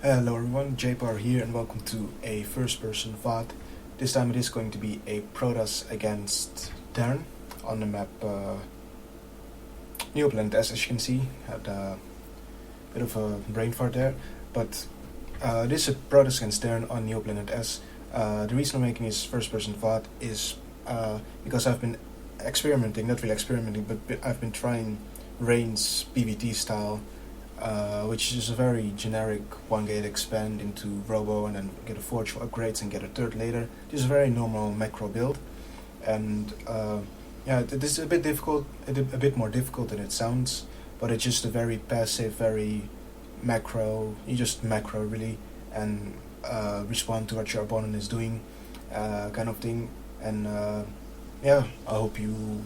Hello everyone, JayPower here and welcome to a first-person VOD. This time it is going to be a Protoss against Terran on the map Neoplanet S, as you can see. Had a bit of a brain fart there, but this is a Protoss against Terran on Neoplanet S. The reason I'm making this first-person VOD is because I've been experimenting, not really experimenting, but I've been trying Rain's PvT style, which is a very generic one gate expand into Robo and then get a forge for upgrades and get a third later. This is a very normal macro build, and this is a bit difficult, a bit more difficult than it sounds, but it's just a very passive, very macro. You just macro really and respond to what your opponent is doing, kind of thing. And I hope you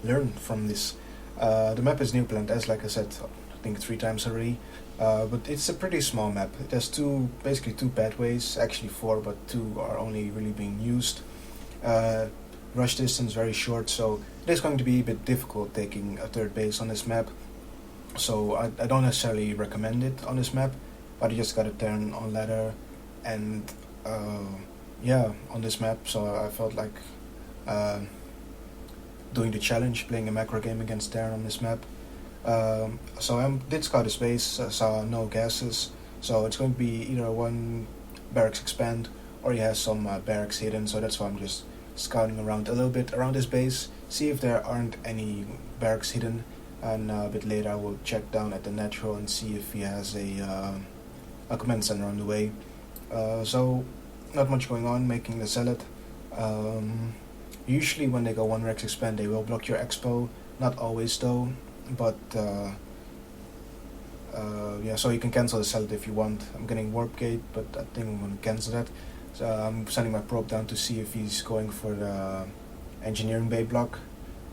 learn from this. The map is Neoplanet S, like I said, I think 3 times already, but it's a pretty small map. It has basically two pathways, actually 4, but 2 are only really being used. Rush distance very short, so it is going to be a bit difficult taking a third base on this map. So I don't necessarily recommend it on this map, but I just got a turn on ladder and on this map, so I felt like doing the challenge, playing a macro game against Terran on this map. So I did scout his base, saw no gases, so it's going to be either one barracks expand or he has some barracks hidden, so that's why I'm just scouting around a little bit around his base, see if there aren't any barracks hidden, and a bit later I will check down at the natural and see if he has a command center on the way. So not much going on, making the zealot. Usually when they go one Rex expand they will block your expo, not always though, but so you can cancel the zealot if you want. I'm getting warp gate, but I think I'm going to cancel that. So I'm sending my probe down to see if he's going for the engineering bay block.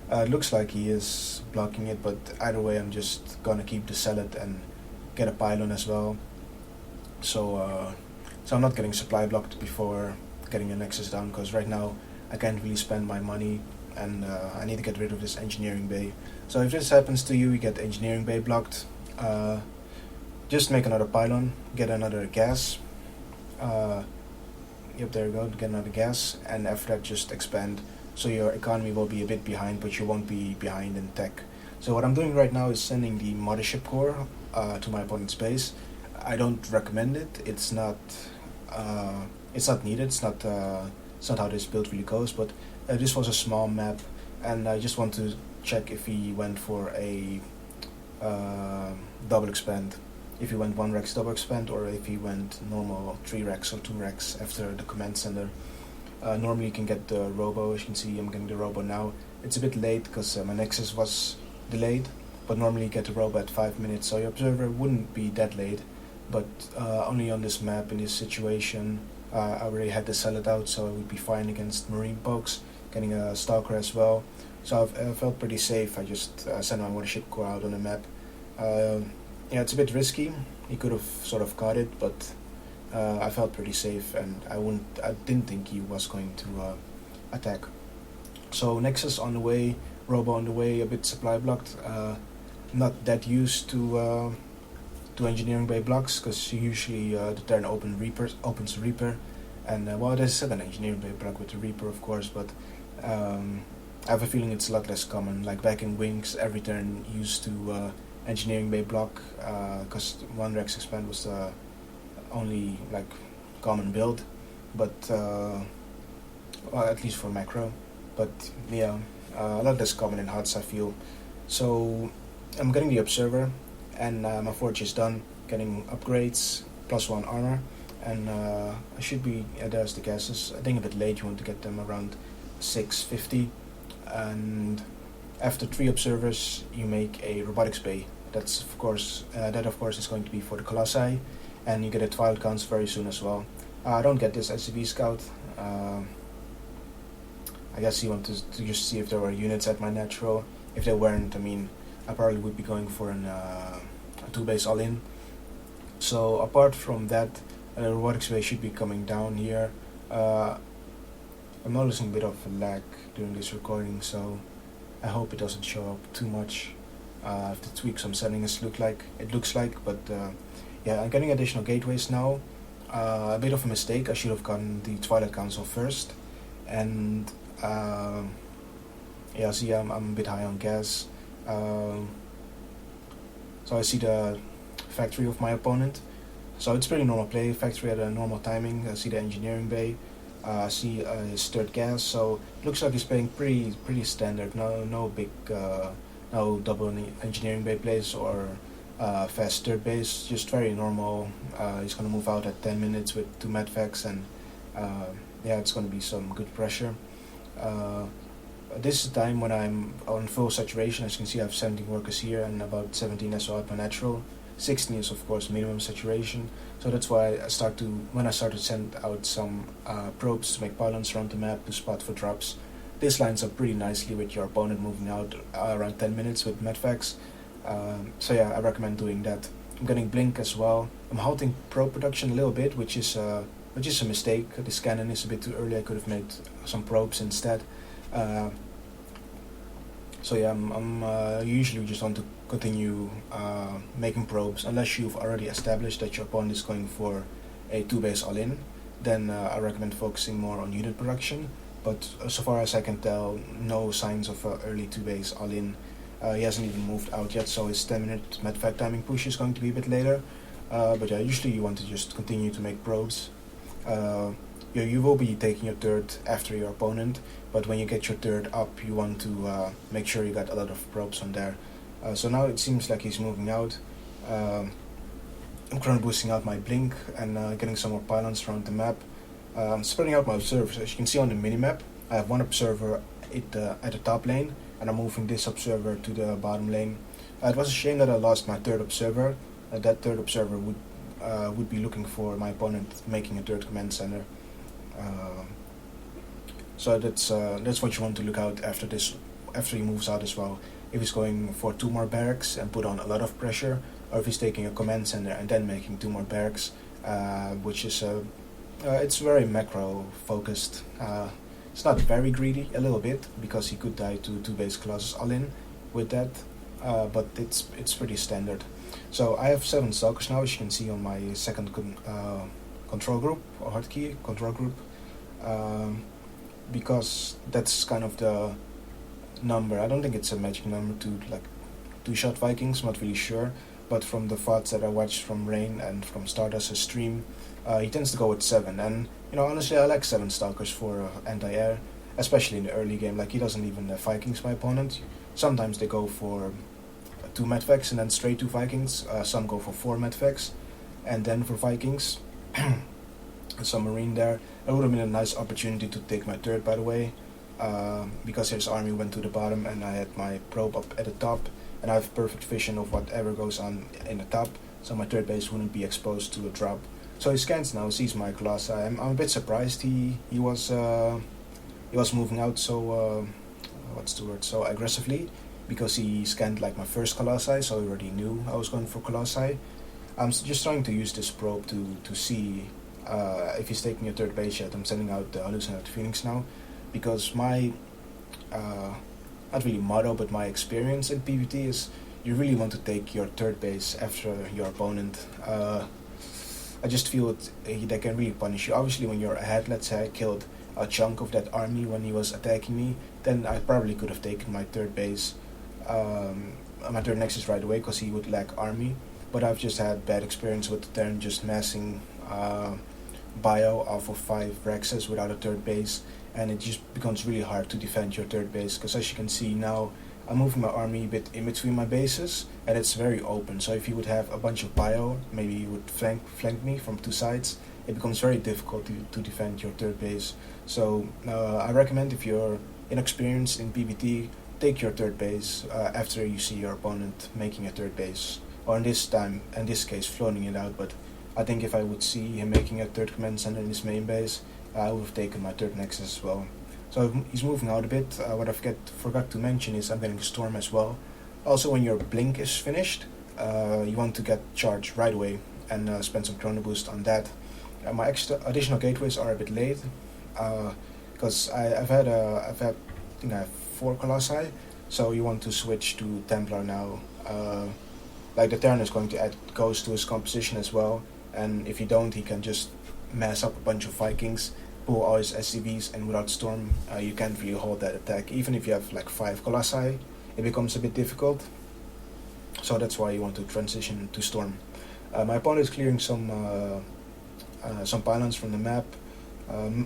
It looks like he is blocking it, but either way I'm just gonna keep the zealot and get a pylon as well. So I'm not getting supply blocked before getting a nexus down, because right now I can't really spend my money and I need to get rid of this engineering bay. So if this happens to you, you get engineering bay blocked, just make another pylon, get another gas. Yep, there you go, get another gas, and after that just expand. So your economy will be a bit behind, but you won't be behind in tech. So what I'm doing right now is sending the mothership core to my opponent's base. I don't recommend it. It's not needed. It's not how this build really goes. But this was a small map, and I just want to check if he went for a double expand. If he went 1 Rex double expand, or if he went normal 3 Rex or 2 Rex after the command center. Normally you can get the Robo. As you can see, I'm getting the Robo now. It's a bit late because my Nexus was delayed, but normally you get the Robo at 5 minutes, so your observer wouldn't be that late. But only on this map, in this situation, I already had the zealot out, so I would be fine against marine pokes, getting a stalker as well. So I felt pretty safe. I just sent my mothership core out on the map. It's a bit risky. He could have sort of caught it, but I felt pretty safe, and I didn't think he was going to attack. So Nexus on the way, Robo on the way, a bit supply blocked. Not that used to engineering bay blocks, because usually the Terran opens Reaper, and there's an engineering bay block with the Reaper, of course, but I have a feeling it's a lot less common. Like back in Wings, every turn used to engineering bay block, because 1 Rex expand was the only like common build, but at least for macro. But a lot less common in HUDs, I feel. So I'm getting the observer, and my forge is done, getting upgrades, +1 armor, and I should be, there's the gases. I think a bit late, you want to get them around 650, and after 3 observers you make a robotics bay. That's of course is going to be for the Colossi, and you get a Twilight Counts very soon as well. I don't get this SCV scout. I guess you want to just see if there were units at my natural. If there weren't, I mean, I probably would be going for a 2 base all-in. So apart from that, the robotics bay should be coming down here. I'm noticing a bit of a lag during this recording, so I hope it doesn't show up too much. I have to tweak some settings, it looks like, but yeah, I'm getting additional gateways now. A bit of a mistake. I should have gotten the Twilight Council first, and yeah, see, I'm a bit high on gas. So I see the factory of my opponent. So it's pretty normal play. Factory at a normal timing. I see the engineering bay. I see his third gas. So it looks like he's playing pretty standard. No big no double engineering bay plays or fast third base. Just very normal. He's gonna move out at 10 minutes with 2 medvacs, and yeah, it's gonna be some good pressure. This is the time when I'm on full saturation. As you can see, I have 17 workers here and about 17 SO output natural. 16 is of course minimum saturation, so that's why when I start to send out some probes to make pylons around the map to spot for drops. This lines up pretty nicely with your opponent moving out around 10 minutes with medvacs. So yeah, I recommend doing that. I'm getting blink as well. I'm halting probe production a little bit, which is a mistake. This cannon is a bit too early. I could have made some probes instead. So yeah, I'm usually just want to continue making probes unless you've already established that your opponent is going for a 2-base all-in. Then I recommend focusing more on unit production. But so far as I can tell, no signs of early 2-base all-in. He hasn't even moved out yet, so his 10-minute medvac timing push is going to be a bit later. But yeah, usually you want to just continue to make probes. You will be taking your third after your opponent, but when you get your third up, you want to make sure you got a lot of probes on there. So now it seems like he's moving out. I'm currently boosting out my blink and getting some more pylons around the map. I'm spreading out my observers. As you can see on the minimap, I have one observer at the top lane, and I'm moving this observer to the bottom lane. It was a shame that I lost my third observer. That third observer would be looking for my opponent making a third command center. So that's what you want to look out after he moves out as well. If he's going for 2 more barracks and put on a lot of pressure, or if he's taking a command center and then making 2 more barracks, which is it's very macro focused. It's not very greedy, a little bit, because he could die to 2-base Colossus all-in with that, but it's pretty standard. So I have 7 stalkers now, as you can see on my second control group, or hotkey control group, because that's kind of the number. I don't think it's a magic number to like 2-shot Vikings, not really sure, but from the VODs that I watched from Rain and from Stardust's stream, he tends to go with 7, and honestly I like 7 stalkers for anti-air, especially in the early game. Like, he doesn't even have Vikings, my opponent. Sometimes they go for 2 medvacs and then straight to Vikings. Some go for 4 medvacs and then for Vikings. Some marine there. It would have been a nice opportunity to take my third, by the way, because his army went to the bottom and I had my probe up at the top, and I have perfect vision of whatever goes on in the top, so my third base wouldn't be exposed to a drop. So he scans now, sees my Colossi. I'm a bit surprised he was moving out so so aggressively, because he scanned like my first Colossi, so he already knew I was going for Colossi. I'm just trying to use this probe to see if he's taking a third base yet. I'm sending out the Hallucinate Phoenix now, because my not really motto, but my experience in PvT is you really want to take your third base after your opponent. I just feel they can really punish you. Obviously, when you're ahead, let's say I killed a chunk of that army when he was attacking me, then I probably could have taken my third base, my third nexus right away, because he would lack army. But I've just had bad experience with the Terran just massing bio off of 5 Rexes without a third base, and it just becomes really hard to defend your third base, because as you can see now, I'm moving my army a bit in between my bases, and it's very open. So if you would have a bunch of bio, maybe you would flank me from 2 sides. It becomes very difficult to defend your third base. So I recommend, if you're inexperienced in PvT, take your third base after you see your opponent making a third base, or in this case, floating it out. But I think if I would see him making a third command center in his main base, I would have taken my third nexus as well. So he's moving out a bit. What I forgot to mention is I'm getting a storm as well. Also, when your blink is finished, you want to get charged right away and spend some chrono boost on that. My additional gateways are a bit late, because I think I have 4 Colossi, so you want to switch to Templar now. like the Terran is going to add ghost to his composition as well, and if you don't, he can just mass up a bunch of Vikings, pull all his SCVs, and without Storm, you can't really hold that attack. Even if you have like 5 Colossi, it becomes a bit difficult. So that's why you want to transition to Storm. My opponent is clearing some pylons from the map,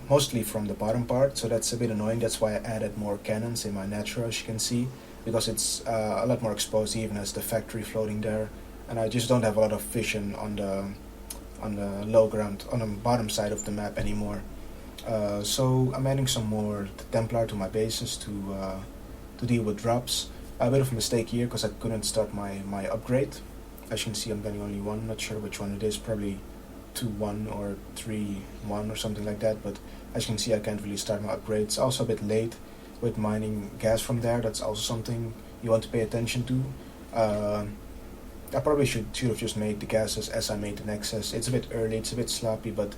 mostly from the bottom part, so that's a bit annoying. That's why I added more cannons in my natural, as you can see, because it's a lot more exposed, even as the factory floating there, and I just don't have a lot of vision on the low ground, on the bottom side of the map anymore. So I'm adding some more Templar to my bases to deal with drops. A bit of a mistake here because I couldn't start my upgrade. As you can see, I'm getting only one. Not sure which one it is. Probably 2-1 or 3-1 or something like that. But as you can see, I can't really start my upgrade. It's also a bit late with mining gas from there. That's also something you want to pay attention to. I probably should have just made the gases as I made the Nexus. It's a bit early. It's a bit sloppy, but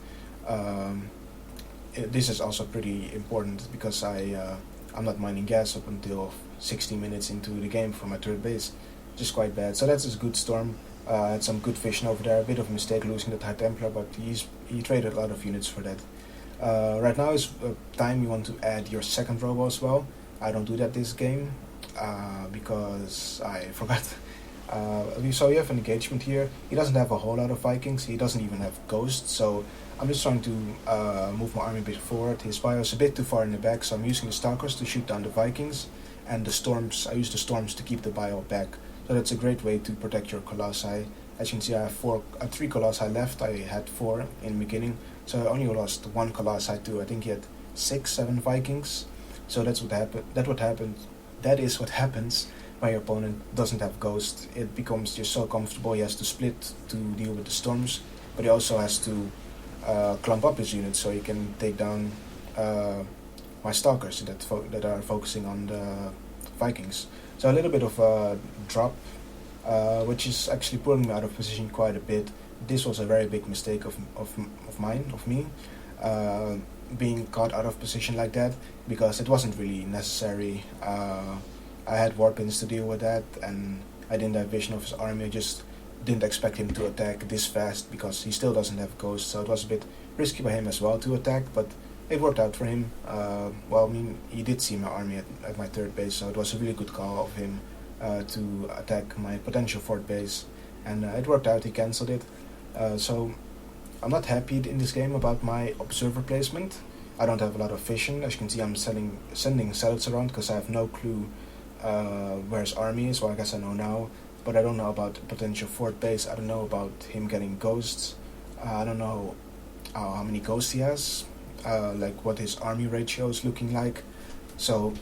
this is also pretty important because I'm not mining gas up until 60 minutes into the game for my third base, which is quite bad. So that's a good Storm. Had some good vision over there. A bit of a mistake losing that High Templar, but he traded a lot of units for that. Right now is time you want to add your second robo as well. I don't do that this game because I forgot. So you have an engagement here. He doesn't have a whole lot of Vikings. He doesn't even have ghosts. So I'm just trying to move my army a bit forward. His bio is a bit too far in the back, so I'm using the Stalkers to shoot down the Vikings, and the Storms. I use the Storms to keep the bio back. So that's a great way to protect your Colossi. As you can see, I have 3 Colossi left. I had 4 in the beginning, so I only lost 1 Colossi to, I think he had 6-7 Vikings. So that's what happened. That is what happens when your opponent doesn't have Ghost. It becomes just so comfortable. He has to split to deal with the Storms, but he also has to clump up his units so he can take down my Stalkers that are focusing on the Vikings. So a little bit of a drop, which is actually putting me out of position quite a bit. This was a very big mistake of me, being caught out of position like that, because it wasn't really necessary. I had weapons to deal with that, and I didn't have vision of his army. I just didn't expect him to attack this fast because he still doesn't have Ghost, so it was a bit risky by him as well to attack, but it worked out for him. He did see my army at my third base, so it was a really good call of him to attack my potential fourth base, and it worked out. He cancelled it. So I'm not happy in this game about my observer placement. I don't have a lot of vision. As you can see, I'm sending satellites around because I have no clue where his army is. Well, I guess I know now, but I don't know about the potential fourth base. I don't know about him getting ghosts. I don't know how many ghosts he has, like what his army ratio is looking like. So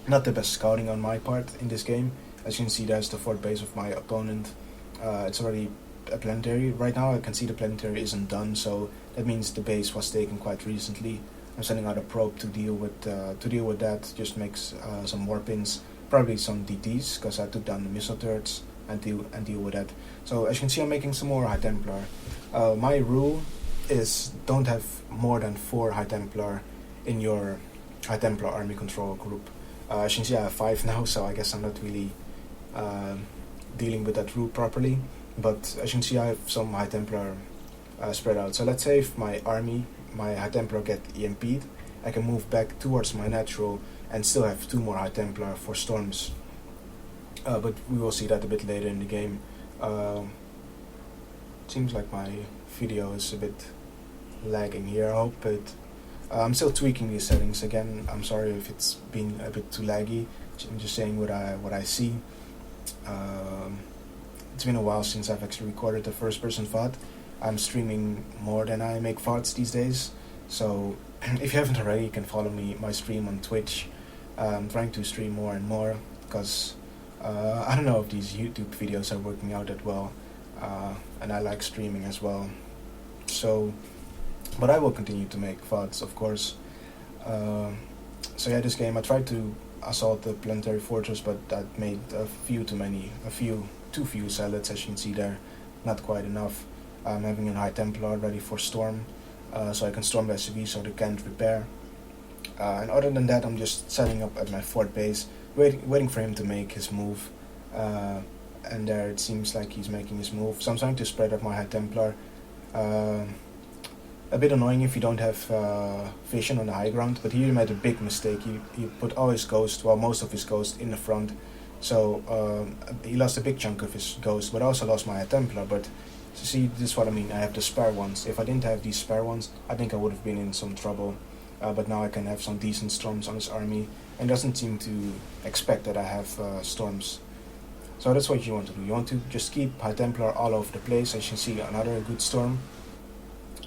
not the best scouting on my part in this game. As you can see, there's the fourth base of my opponent. It's already a planetary. Right now I can see the planetary isn't done, so that means the base was taken quite recently. I'm sending out a probe to deal with that. Just makes some warpins, probably some DTs, because I took down the missile turrets and deal with that. So as you can see, I'm making some more High Templar. My rule is don't have more than 4 High Templar in your High Templar army control group. As you can see, I have 5 now, so I guess I'm not really dealing with that rule properly. But as you can see, I have some High Templar spread out. So let's say if my High Templar get EMP'd, I can move back towards my natural and still have 2 more High Templar for Storms. But we will see that a bit later in the game. Seems like my video is a bit lagging here. I hope it... I'm still tweaking these settings again. I'm sorry if it's been a bit too laggy. I'm just saying what I see. It's been a while since I've actually recorded the first person VOD. I'm streaming more than I make VODs these days. So if you haven't already, you can follow my stream on Twitch. I'm trying to stream more and more because I don't know if these YouTube videos are working out that well. And I like streaming as well. So, but I will continue to make VODs, of course. So yeah, this game I tried to assault the planetary fortress, but that made too few zealots, as you can see there. Not quite enough. I'm having a High Templar ready for Storm, so I can storm the SCV so they can't repair. And other than that, I'm just setting up at my fourth base, waiting for him to make his move. and there it seems like he's making his move. So I'm trying to spread out my High Templar. A bit annoying if you don't have vision on the high ground, but here he made a big mistake. He put all his ghost, well, most of his ghost in the front, so he lost a big chunk of his ghost, but I also lost my High Templar. But see, this is what I mean, I have the spare ones. If I didn't have these spare ones, I think I would have been in some trouble, but now I can have some decent storms on his army, and doesn't seem to expect that I have storms. So that's what you want to do. You want to just keep High Templar all over the place. As you can see, another good storm.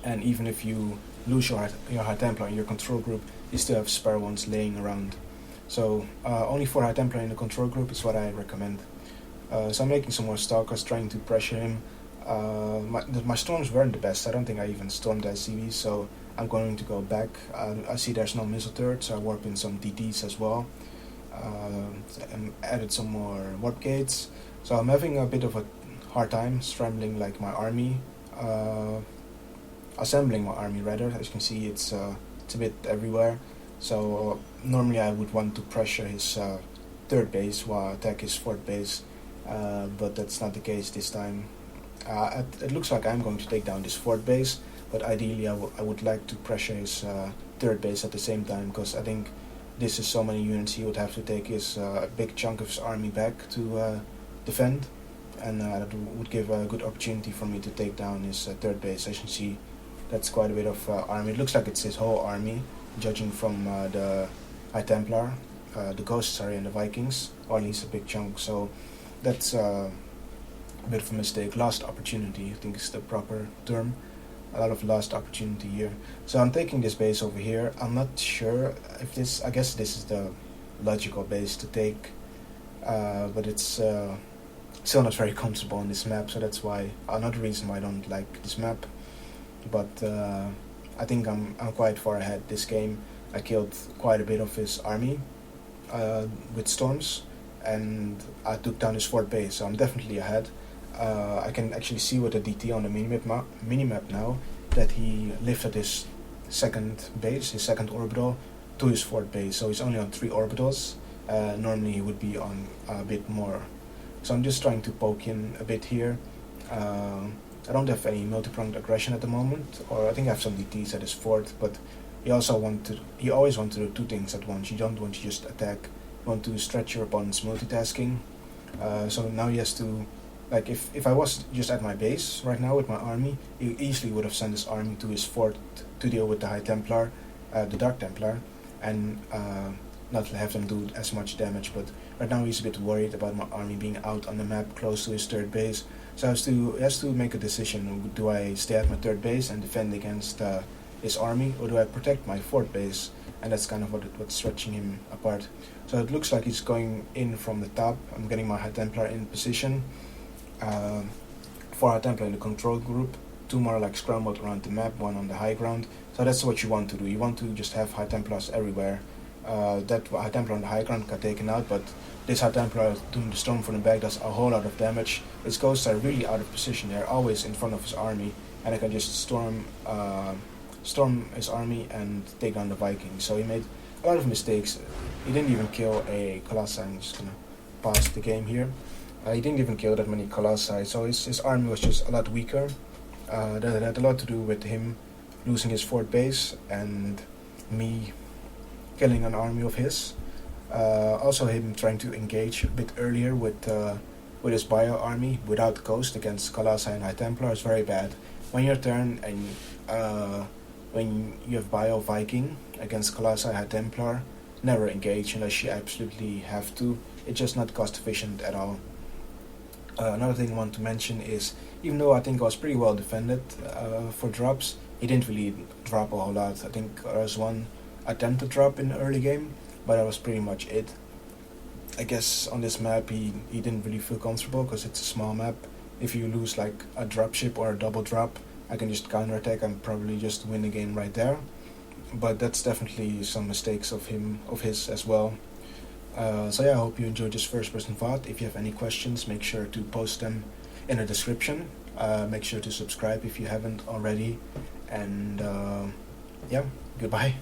And even if you lose your High Templar in your control group, you still have spare ones laying around. So only 4 High Templar in the control group is what I recommend. So I'm making some more Stalkers, trying to pressure him. My storms weren't the best. I don't think I even stormed the SCV, so I'm going to go back. I see there's no missile turret, so I warp in some DTs as well. And added some more warp gates. So I'm having a bit of a hard time scrambling like my army. Assembling my army rather. As you can see, it's a bit everywhere. So normally I would want to pressure his 3rd base while I attack his 4th base, but that's not the case this time. It looks like I'm going to take down this 4th base, but ideally I would like to pressure his 3rd base at the same time, because I think this is so many units he would have to take his a big chunk of his army back to defend, and that would give a good opportunity for me to take down his 3rd base. As you can see, that's quite a bit of army. It looks like it's his whole army, judging from the High Templar, the Ghosts, and the Vikings, or at least a big chunk. So that's a bit of a mistake. Lost opportunity, I think is the proper term. A lot of lost opportunity here. So I'm taking this base over here. I'm not sure if this, I guess this is the logical base to take, but it's still not very comfortable on this map, so that's why another reason why I don't like this map. But I think I'm quite far ahead this game. I killed quite a bit of his army with storms, and I took down his 4th base, so I'm definitely ahead. I can actually see with the DT on the minimap now that he lifted his 2nd base, his 2nd orbital, to his 4th base, so he's only on 3 orbitals. Normally he would be on a bit more. So I'm just trying to poke him a bit here. I don't have any multi-pronged aggression at the moment, or I think I have some DTs at his 4th, but he always wants to do 2 things at once. You don't want to just attack, you want to stretch your opponent's multitasking. So now he has to, like if I was just at my base right now with my army, he easily would have sent his army to his 4th to deal with the High Templar, the Dark Templar, and not have them do as much damage. But right now he's a bit worried about my army being out on the map close to his 3rd base. So he has to make a decision. Do I stay at my 3rd base and defend against his army, or do I protect my 4th base? And that's kind of what's stretching him apart. So it looks like he's going in from the top. I'm getting my High Templar in position. 4 High Templar in the control group, 2 more like scrambled around the map, 1 on the high ground. So that's what you want to do. You want to just have High Templars everywhere. That High Templar on the high ground got taken out, but this High Templar doing the storm from the back does a whole lot of damage. His ghosts are really out of position. They're always in front of his army, and I can just storm his army and take down the Vikings. So he made a lot of mistakes. He didn't even kill a Colossi. I'm just gonna pause the game here. He didn't even kill that many Colossi, so his army was just a lot weaker. That had a lot to do with him losing his 4th base and me killing an army of his. Also him trying to engage a bit earlier with his bio army without Ghost against Colossi and High Templar is very bad. When your turn and when you have bio Viking against Colossi High Templar, never engage unless you absolutely have to. It's just not cost efficient at all. Another thing I want to mention is, even though I think I was pretty well defended for drops, he didn't really drop a whole lot. I think there was 1 attempt to drop in the early game, but that was pretty much it. I guess on this map he didn't really feel comfortable because it's a small map. If you lose like a dropship or a double drop, I can just counterattack and probably just win the game right there. But that's definitely some mistakes of his as well. So yeah, I hope you enjoyed this first person VOD. If you have any questions, make sure to post them in the description. Make sure to subscribe if you haven't already. And yeah, goodbye.